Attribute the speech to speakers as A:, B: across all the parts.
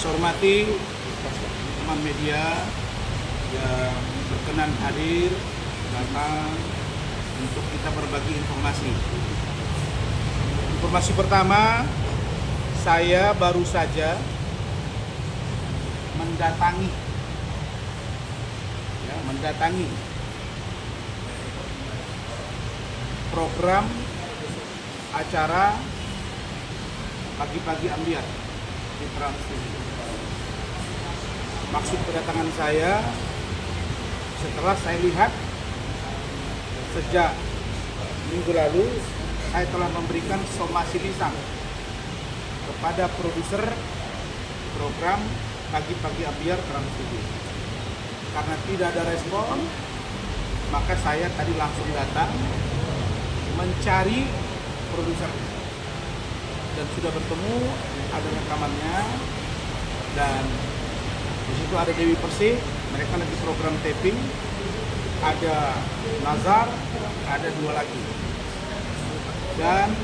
A: Saya hormati teman media yang berkenan hadir datang untuk kita berbagi informasi. Informasi pertama, saya baru saja mendatangi program acara Pagi-Pagi Ambiar di Trans TV. Maksud kedatangan saya setelah saya lihat sejak minggu lalu saya telah memberikan somasi lisan kepada produser program Pagi-Pagi Ambiar Trans TV. Karena tidak ada respon, maka saya tadi langsung datang mencari produser dan sudah bertemu, ada rekamannya, dan di situ ada Dewi Persik, mereka lagi program taping, ada Nazar, ada dua lagi. Dan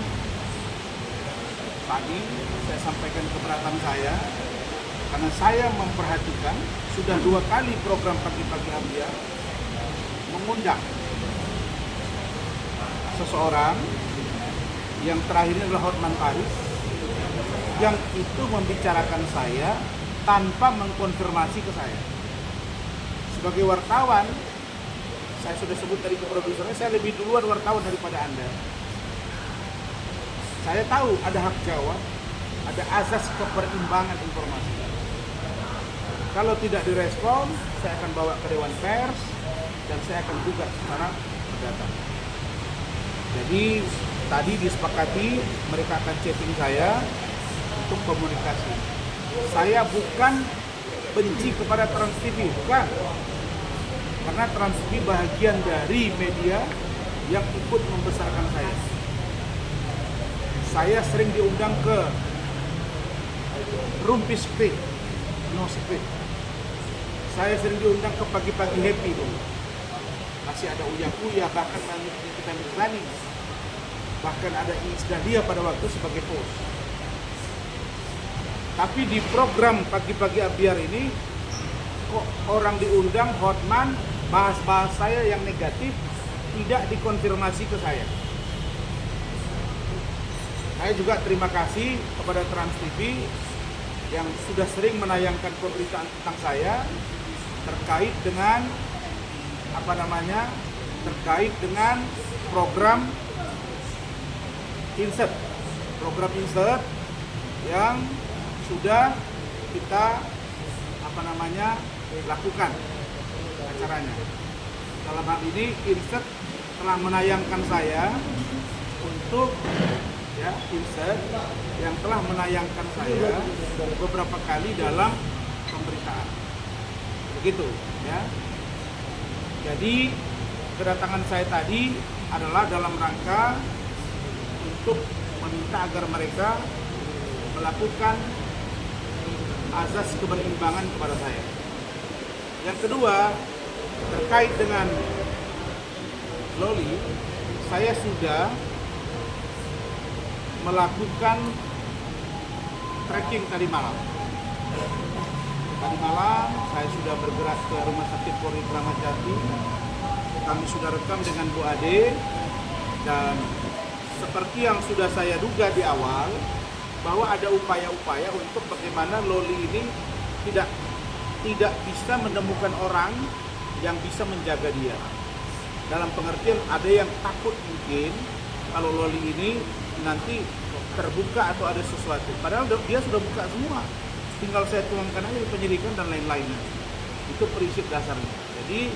A: tadi saya sampaikan keberatan saya karena saya memperhatikan sudah 2 kali program Pagi-Pagi Ambiar mengundang seseorang, yang terakhir ini adalah Hotman Paris, yang itu membicarakan saya tanpa mengkonfirmasi ke saya. Sebagai wartawan, saya sudah sebut tadi ke produsernya, saya lebih duluan wartawan daripada Anda. Saya tahu ada hak jawab, ada azas keberimbangan informasi. Kalau tidak direspon, saya akan bawa ke Dewan Pers dan saya akan gugat secara perdata. Jadi tadi disepakati mereka akan chatting saya untuk komunikasi. Saya bukan benci kepada Trans TV, bukan. Karena Trans TV bagian dari media yang ikut membesarkan saya. Saya sering diundang ke Rumpi Speak, No Speak. Saya sering diundang ke Pagi-Pagi Happy dulu. Masih ada Uya-Uya, bahkan kita Mirzani. Bahkan ada Iis Dahlia pada waktu sebagai host. Tapi di program Pagi-Pagi Ambiar ini kok orang diundang, Hotman bahas-bahas saya yang negatif, tidak dikonfirmasi ke saya. Saya juga terima kasih kepada Trans TV yang sudah sering menayangkan pemberitaan tentang saya terkait dengan terkait dengan program insert yang sudah kita lakukan acaranya. Dalam hal ini insert telah menayangkan saya untuk insert yang telah menayangkan saya beberapa kali dalam pemberitaan. Begitu ya. Jadi kedatangan saya tadi adalah dalam rangka untuk meminta agar mereka melakukan azas keberimbangan kepada saya. Yang kedua, terkait dengan Loli, saya sudah melakukan tracking tadi malam. Tadi malam saya sudah bergerak ke Rumah Sakit Polri Kramat Jati. Kami sudah rekam dengan Bu Ade, dan seperti yang sudah saya duga di awal, bahwa ada upaya-upaya untuk bagaimana Loli ini tidak bisa menemukan orang yang bisa menjaga dia. Dalam pengertian ada yang takut mungkin kalau Loli ini nanti terbuka atau ada sesuatu. Padahal dia sudah buka semua. Tinggal saya tuangkan aja di penyidikan dan lain-lainnya. Itu prinsip dasarnya. Jadi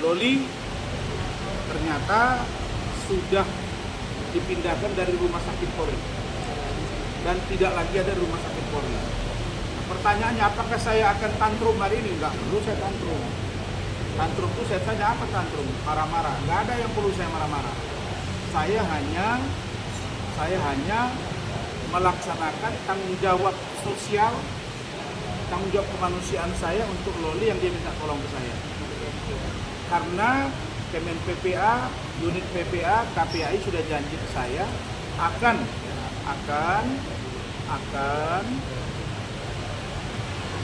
A: Loli ternyata sudah dipindahkan dari Rumah Sakit Polri dan tidak lagi ada Rumah Sakit Polri. Pertanyaannya, apakah saya akan tantrum hari ini? Enggak perlu saya tantrum. Tantrum itu saya tanya apa tantrum? Marah-marah. Enggak ada yang perlu saya marah-marah. Saya hanya melaksanakan tanggung jawab sosial, tanggung jawab kemanusiaan saya untuk Loli yang dia minta tolong ke saya. Karena Kemen PPA, unit PPA, KPAI sudah janji ke saya akan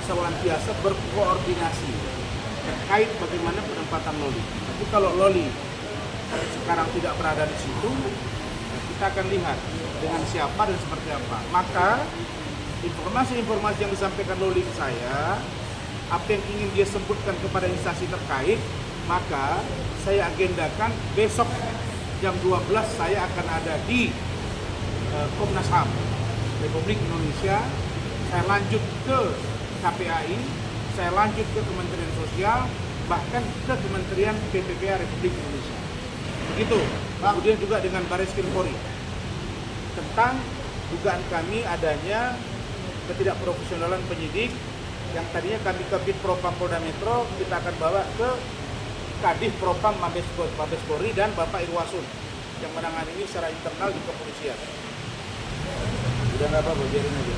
A: senantiasa berkoordinasi terkait bagaimana penempatan Loli. Tapi kalau Loli sekarang tidak berada di situ, kita akan lihat dengan siapa dan seperti apa. Maka informasi-informasi yang disampaikan Loli ke saya, apa yang ingin dia sebutkan kepada instansi terkait, maka saya agendakan besok jam 12 saya akan ada di Komnas HAM Republik Indonesia. Saya lanjut ke KPAI, saya lanjut ke Kementerian Sosial, bahkan ke Kementerian PPPA Republik Indonesia. Begitu. Kemudian juga dengan Bareskrim Polri tentang dugaan kami adanya ketidakprofesionalan penyidik yang tadinya kami Kabid Propam Polda Metro, kita akan bawa ke Kadif Propam Mabes Polri dan Bapak Irwasun yang menangani ini secara internal di kepolisian. Udah nggak apa-apa, biarin aja.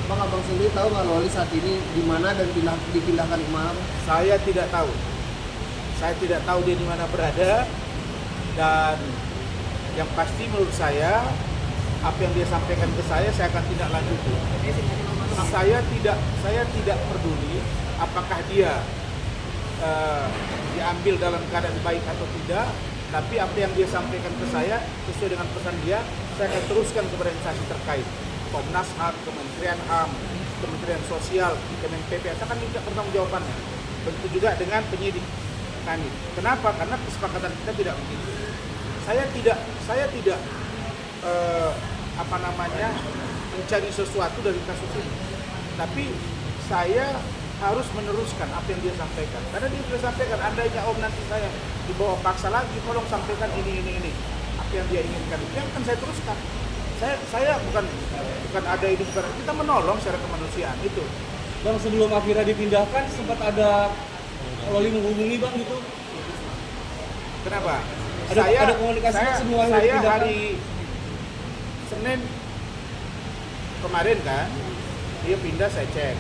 B: Bang, abang sendiri tahu nggak Loli saat ini di mana dan dipindahkan ke mana?
A: Saya tidak tahu. Saya tidak tahu dia di mana berada, dan yang pasti menurut saya apa yang dia sampaikan ke saya akan tindak lanjuti. Saya tidak peduli apakah dia diambil dalam keadaan baik atau tidak, tapi apa yang dia sampaikan ke saya sesuai dengan pesan dia, saya akan teruskan kepada instansi terkait. Komnas HAM, Kementerian HAM, Kementerian Sosial, Kemen PP, saya akan minta pertanggungjawabannya. Tentu juga dengan penyidik kami. Kenapa? Karena kesepakatan kita tidak begitu. Saya tidak mencari sesuatu dari kasus ini. Tapi saya harus meneruskan apa yang dia sampaikan. Karena dia sudah sampaikan, andainya Om nanti saya dibawa paksa lagi, tolong sampaikan ini. Apa yang dia inginkan, itu yang akan saya teruskan. Saya bukan ada ini, bukan, kita menolong secara kemanusiaan itu.
C: Bang, sebelum akhirnya dipindahkan sempat ada Loli menghubungi Bang gitu.
A: Kenapa?
C: Ada komunikasinya semua yang
A: saya
C: dipindahkan?
A: hari Senin kemarin kan, dia pindah, saya cek.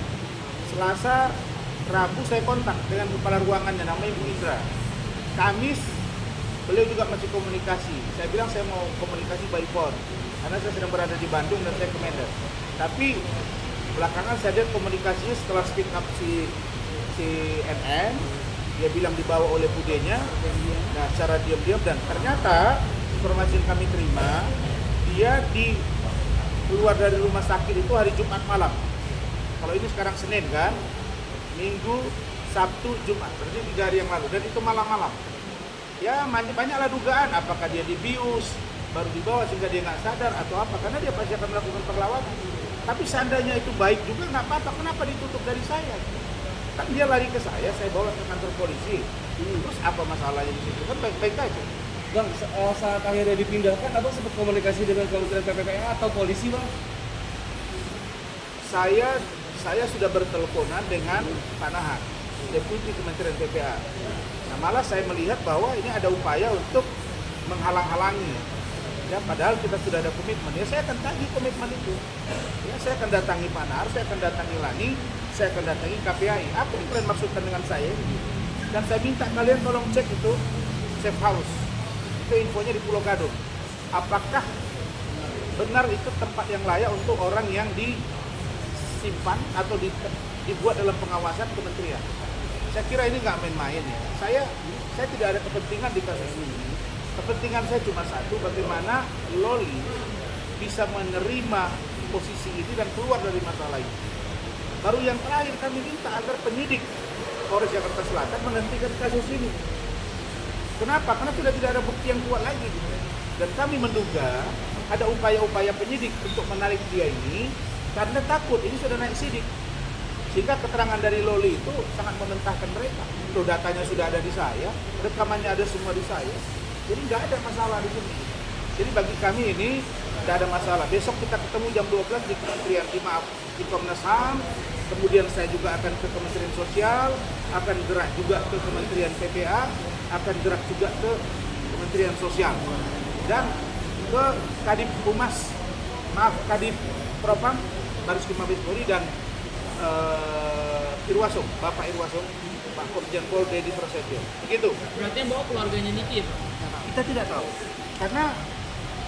A: Selasa, Rabu saya kontak dengan kepala ruangannya, namanya Ibu Indra. Kamis, beliau juga masih komunikasi. Saya bilang saya mau komunikasi by phone, karena saya sedang berada di Bandung dan saya ke Medan. Tapi belakangan saya lihat komunikasinya setelah speak up si NN, dia bilang dibawa oleh budenya, nah secara diam-diam, dan ternyata informasi yang kami terima, dia keluar dari rumah sakit itu hari Jumat malam. Kalau ini sekarang Senin kan, Minggu, Sabtu, Jumat, berarti 3 hari yang lalu, dan itu malam-malam. Ya banyaklah dugaan, apakah dia dibius, baru dibawa sehingga dia nggak sadar atau apa, karena dia pasti akan melakukan perlawanan. Tapi seandainya itu baik juga nggak apa-apa, kenapa ditutup dari saya? Kan dia lari ke saya bawa ke kantor polisi. Terus apa masalahnya di situ? Kan baik-baik aja.
C: Bang, saat akhirnya dipindahkan, Abang sempat komunikasi dengan Kementerian PPPA atau polisi, Bang?
A: Saya sudah berteleponan dengan Pak Nahar, Deputi Kementerian PPA. Nah, malah saya melihat bahwa ini ada upaya untuk menghalang-halangi. Ya, padahal kita sudah ada komitmen. Ya, saya akan tagih komitmen itu. Ya, saya akan datangi Pak Nahar, saya akan datangi Lani, saya akan datangi KPAI. Apa yang kalian maksudkan dengan saya? Dan saya minta kalian tolong cek itu safe house. Itu infonya di Pulau Gadung. Apakah benar itu tempat yang layak untuk orang yang disimpan atau dibuat dalam pengawasan kementerian? Saya kira ini nggak main-main ya. Saya tidak ada kepentingan di kasus ini. Kepentingan saya cuma satu, bagaimana Loli bisa menerima posisi ini dan keluar dari masalah ini. Baru yang terakhir kami minta agar penyidik Polres Jakarta Selatan menghentikan kasus ini. Kenapa? Karena sudah tidak ada bukti yang kuat lagi. Dan kami menduga ada upaya-upaya penyidik untuk menarik dia ini karena takut ini sudah naik sidik. Sehingga keterangan dari Loli itu sangat mementahkan mereka. Loh, datanya sudah ada di saya, rekamannya ada semua di saya. Jadi nggak ada masalah di sini. Jadi bagi kami ini nggak ada masalah. Besok kita ketemu jam 12 di Kementerian di Komnas HAM. Kemudian saya juga akan ke Kementerian Sosial, akan gerak juga ke Kementerian PPA, akan gerak juga ke Kementerian Sosial. Dan ke Kadif Propam, Bareskrim Mabes Polri, dan Irwasum, Bapak Irwasum, Pak Komjen Pol Dedi Prasetyo. Begitu.
D: Berarti yang bawa keluarganya Niki ya, Pak?
A: Kita tidak tahu. Karena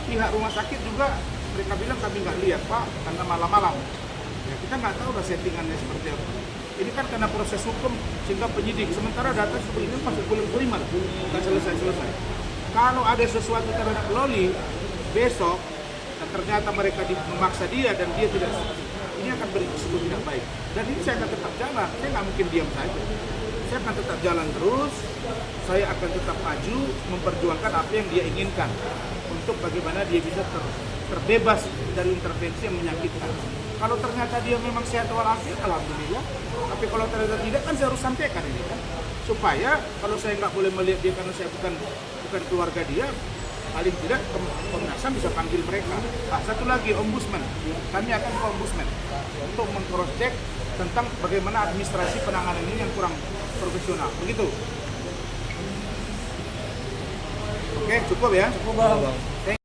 A: pihak rumah sakit juga mereka bilang kami nggak lihat, Pak, karena malam-malam. Ya, kita nggak tahu lah settingannya seperti apa. Ini kan karena proses hukum sehingga penyidik. Sementara data seperti ini masih belum prima, nggak selesai. Kalau ada sesuatu terhadap Loli besok dan ternyata mereka memaksa dia dan dia tidak, ini akan berisiko tidak baik. Dan ini saya akan tetap jalan. Saya nggak mungkin diam saja. Saya akan tetap jalan terus. Saya akan tetap maju memperjuangkan apa yang dia inginkan untuk bagaimana dia bisa terbebas dari intervensi yang menyakitkan. Kalau ternyata dia memang sehat walafiat, alhamdulillah. Tapi kalau ternyata tidak, kan saya harus sampaikan ini kan, supaya kalau saya nggak boleh melihat dia karena saya bukan keluarga dia, paling tidak Komnas HAM bisa panggil mereka. Nah, satu lagi, ombudsman. Kami akan ke ombudsman untuk meng-cross check tentang bagaimana administrasi penanganan ini yang kurang profesional. Begitu. Oke, cukup ya.
C: Cukup bang.